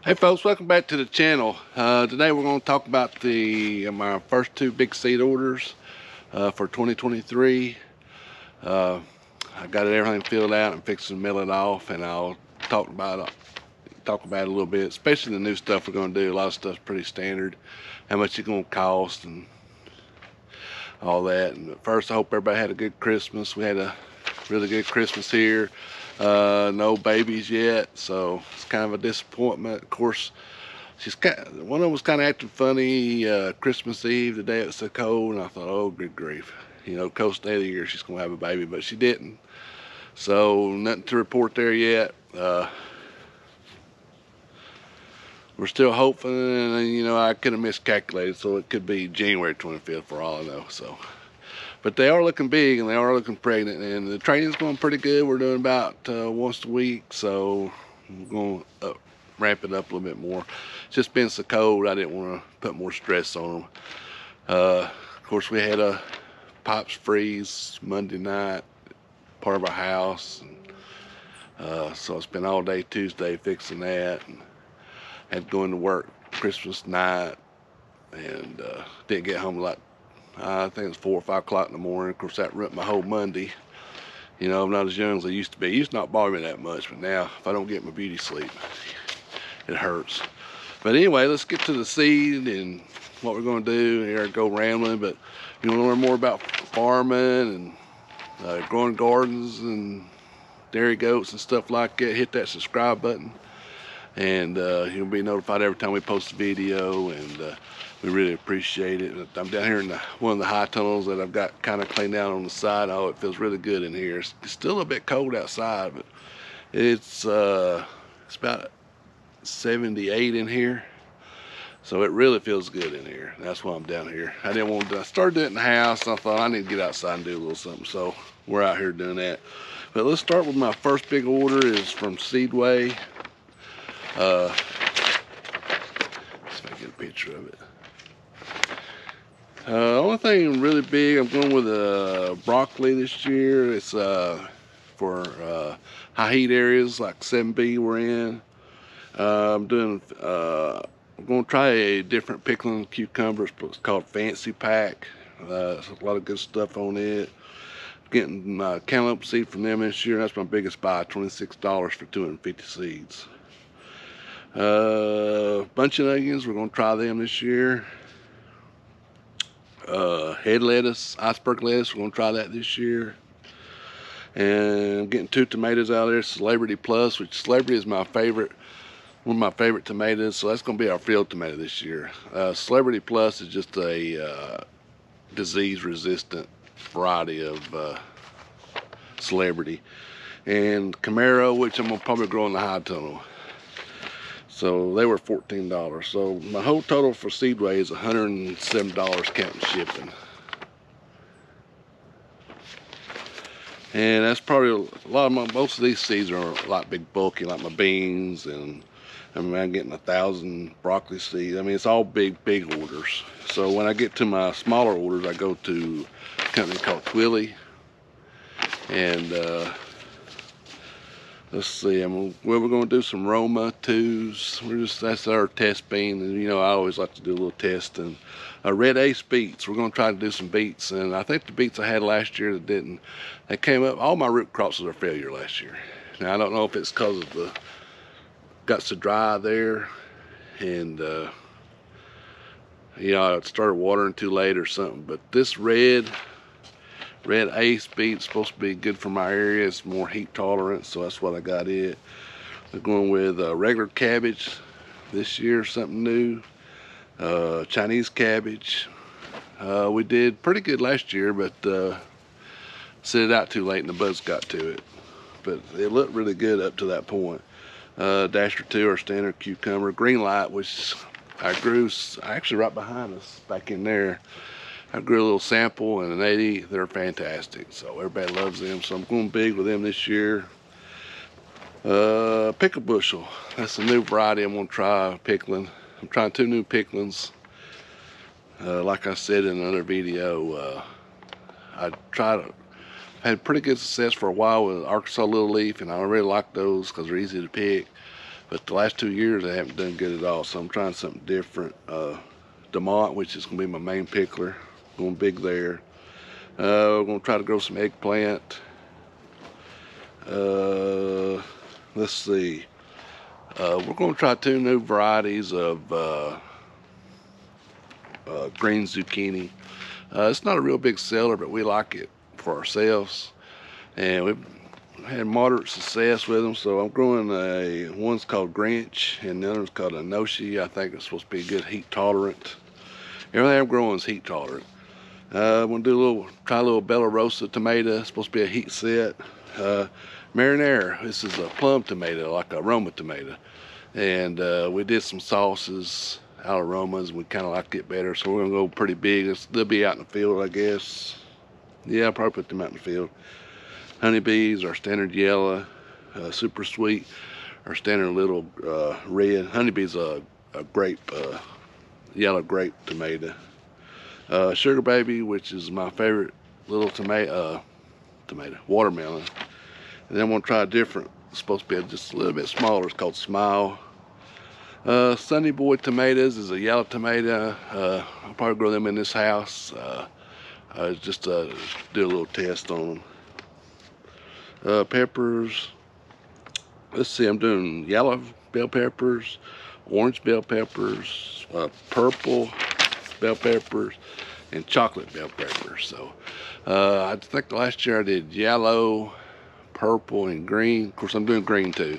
Hey folks, welcome back to the channel. Today we're going to talk about my first two big seed orders for 2023. I got everything filled out and fixing to mail it off, and I'll talk about it a little bit, especially the new stuff we're going to do. A lot of stuff's pretty standard, how much it's going to cost and all that. And first, I hope everybody had a good Christmas. We had a really good Christmas here. No babies yet, so it's kind of a disappointment. Of course, one of them was kind of acting funny Christmas Eve, the day it was so cold, and I thought, oh, good grief. You know, cold day of the year, she's going to have a baby, but she didn't. So nothing to report there yet. We're still hoping, and you know, I could have miscalculated, so it could be January 25th for all I know. So, but they are looking big and they are looking pregnant, and the training's going pretty good. We're doing about once a week, so we're going to ramp it up a little bit more. It's just been so cold, I didn't want to put more stress on them. Of course, we had a pops freeze Monday night, part of our house, and so I spent all day Tuesday fixing that, and had to go into work Christmas night, and didn't get home like I think it was 4 or 5 o'clock in the morning. Of course, that ruined my whole Monday. You know, I'm not as young as I used to be. It used to not bother me that much, but now if I don't get my beauty sleep, it hurts. But anyway, let's get to the seed and what we're going to do. Here I go rambling, but if you want to learn more about farming and growing gardens and dairy goats and stuff like that, hit that subscribe button, and you'll be notified every time we post a video, and we really appreciate it. I'm down here in one of the high tunnels that I've got kind of cleaned out on the side. Oh, it feels really good in here. It's still a bit cold outside, but it's about 78 in here, so it really feels good in here. That's why I'm down here. I started doing it in the house, and I thought I need to get outside and do a little something, so we're out here doing that. But let's start with my first big order. Is from Seedway. Let's see if I get a picture of it. Only thing really big, I'm going with broccoli this year. It's for high heat areas like 7B we're in. I'm going to try a different pickling cucumber. It's called Fancy Pack. There's a lot of good stuff on it. Getting my cantaloupe seed from them this year. That's my biggest buy, $26 for 250 seeds. Bunch of onions, we're going to try them this year. Head lettuce, iceberg lettuce, we're going to try that this year. And I'm getting 2 tomatoes out of there, Celebrity Plus, which Celebrity is my favorite, one of my favorite tomatoes, so that's going to be our field tomato this year. Celebrity Plus is just a disease-resistant variety of Celebrity. And Camaro, which I'm going to probably grow in the high tunnel. So they were $14. So my whole total for Seedway is $107 counting shipping. And that's probably most of these seeds are a lot big bulky, like my beans, and I mean, I'm getting 1,000 broccoli seeds. I mean, it's all big orders. So when I get to my smaller orders, I go to a company called Twilly, and let's see, we're going to do some Roma 2s. That's our test bean, and you know, I always like to do a little test. And Red Ace beets, we're going to try to do some beets. And I think the beets I had last year that didn't, they came up, all my root crosses are failure last year. Now, I don't know if it's because of the, got so dry there, and you know, I started watering too late or something. But this Red Ace beet is supposed to be good for my area. It's more heat tolerant, so that's what I got it. We're going with regular cabbage this year, something new. Chinese cabbage. We did pretty good last year, but set it out too late and the bugs got to it. But it looked really good up to that point. Dasher 2, our standard cucumber. Green Light, which I grew actually right behind us back in there. I grew a little sample and an 80. They're fantastic, so everybody loves them. So I'm going big with them this year. Pickle bushel. That's a new variety I'm going to try pickling. I'm trying 2 new picklings. Like I said in another video, I had pretty good success for a while with Arkansas Little Leaf, and I really like those because they're easy to pick. But the last 2 years they haven't done good at all, so I'm trying something different. Demont, which is going to be my main pickler, going big there. We're going to try to grow some eggplant. Let's see. We're going to try 2 new varieties of green zucchini. It's not a real big seller, but we like it for ourselves, and we've had moderate success with them. So I'm growing one's called Grinch and the other's called Enoshi. I think it's supposed to be good heat tolerant. Everything I'm growing is heat tolerant. I'm gonna try a little Bella Rosa tomato. It's supposed to be a heat set. Marinara, this is a plum tomato, like a Roma tomato. And we did some sauces out of Romas, and we kind of like it better. So we're gonna go pretty big. They'll be out in the field, I guess. Yeah, I'll probably put them out in the field. Honeybees are standard yellow. Super sweet are standard little red. Honeybees a grape, yellow grape tomato. Sugar Baby, which is my favorite little watermelon. And then I'm gonna try a different. It's supposed to be just a little bit smaller. It's called Smile. Sunny Boy tomatoes is a yellow tomato. I'll probably grow them in this house. Just do a little test on them. Peppers. Let's see, I'm doing yellow bell peppers, orange bell peppers, purple bell peppers, and chocolate bell peppers. So I think last year I did yellow, purple, and green. Of course, I'm doing green too.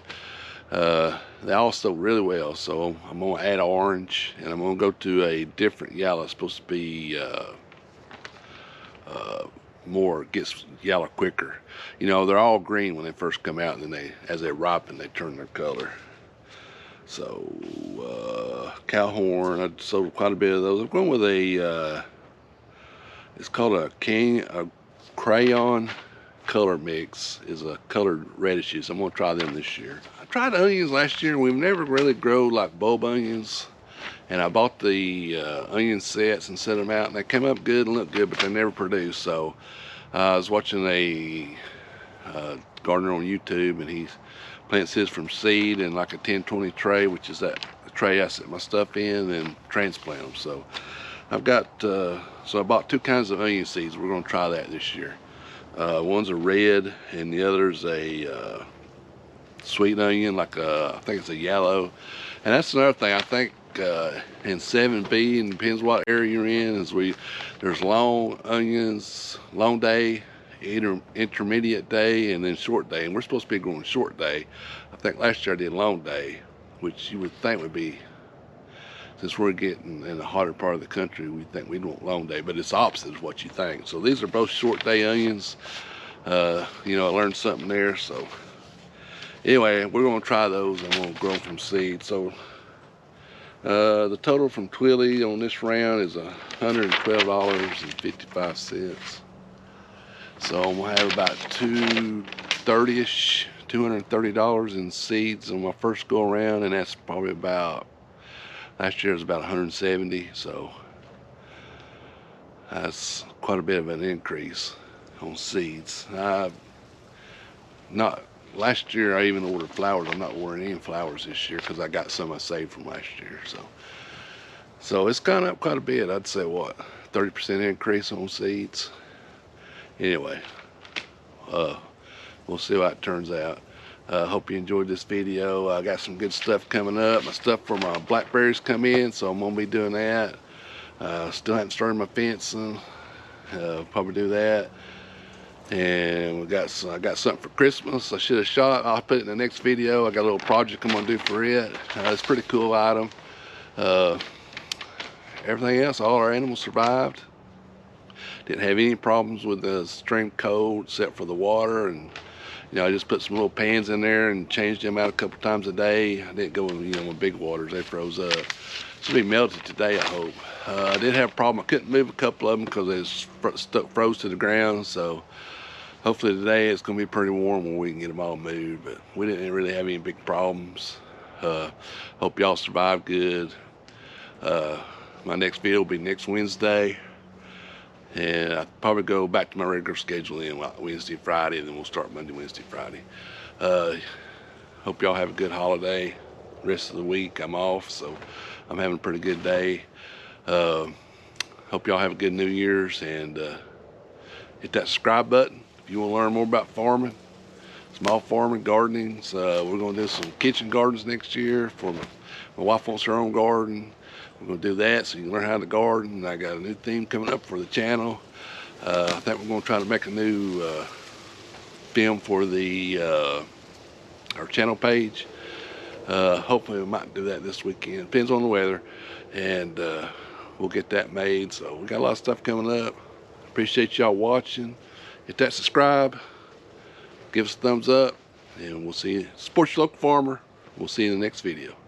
They all sold really well, so I'm gonna add orange, and I'm gonna go to a different yellow. It's supposed to be gets yellow quicker. You know, they're all green when they first come out, and then as they ripen, they turn their color. So Cowhorn, I sold quite a bit of those. I'm going with it's called a crayon color mix, is a colored radishes. I'm gonna try them this year. I tried onions last year. We've never really grown like bulb onions, and I bought the onion sets and set them out, and they came up good and looked good, but they never produced. So I was watching a gardener on YouTube, and he plants his from seed in like a 10-20 tray, which is that tray I set my stuff in, and transplant them. So I've got so I bought 2 kinds of onion seeds. We're gonna try that this year. One's a red, and the other's a sweet onion, like I think it's a yellow. And that's another thing. I think in 7B, and depends what area you're in, there's long onions, long day, intermediate day, and then short day. And we're supposed to be growing short day. I think last year I did long day, which you would think would be, since we're getting in the hotter part of the country, we think we'd want long day, but it's opposite of what you think. So these are both short day onions. You know, I learned something there. So anyway, we're gonna try those, and we'll grow from seed. So the total from Twilly on this round is $112.55. So I'm gonna have about $230-ish, $230 in seeds on my first go around, and that's probably about, last year was about 170, so that's quite a bit of an increase on seeds. Last year I even ordered flowers. I'm not ordering any flowers this year because I got some I saved from last year. So it's gone up quite a bit. I'd say what, 30% increase on seeds. Anyway, we'll see how it turns out. Hope you enjoyed this video. I got some good stuff coming up. My stuff for my blackberries come in, so I'm gonna be doing that. Still haven't started my fencing. Probably do that. And I got something for Christmas I should have shot. I'll put it in the next video. I got a little project I'm gonna do for it. It's a pretty cool item. Everything else, all our animals survived. Didn't have any problems with the extreme cold except for the water, and you know, I just put some little pans in there and changed them out a couple times a day. I didn't go with, you know, with big waters. They froze up. Should be melted today, I hope. I did have a problem. I couldn't move a couple of them because they froze to the ground. So hopefully today it's going to be pretty warm when we can get them all moved. But we didn't really have any big problems. Hope y'all survived good. My next video will be next Wednesday. And I'll probably go back to my regular schedule in Wednesday, Friday, and then we'll start Monday, Wednesday, Friday. Hope y'all have a good holiday. rest of the week I'm off, so I'm having a pretty good day. Hope y'all have a good New Year's, and hit that subscribe button if you want to learn more about farming, small farming, gardening. We're going to do some kitchen gardens next year for my wife wants her own garden. We're going to do that so you can learn how to garden. I got a new theme coming up for the channel. I think we're going to try to make a new film for the our channel page. Hopefully we might do that this weekend. Depends on the weather, and we'll get that made. So we got a lot of stuff coming up. Appreciate y'all watching. Hit that subscribe, give us a thumbs up, and we'll see you. Support your local farmer. We'll see you in the next video.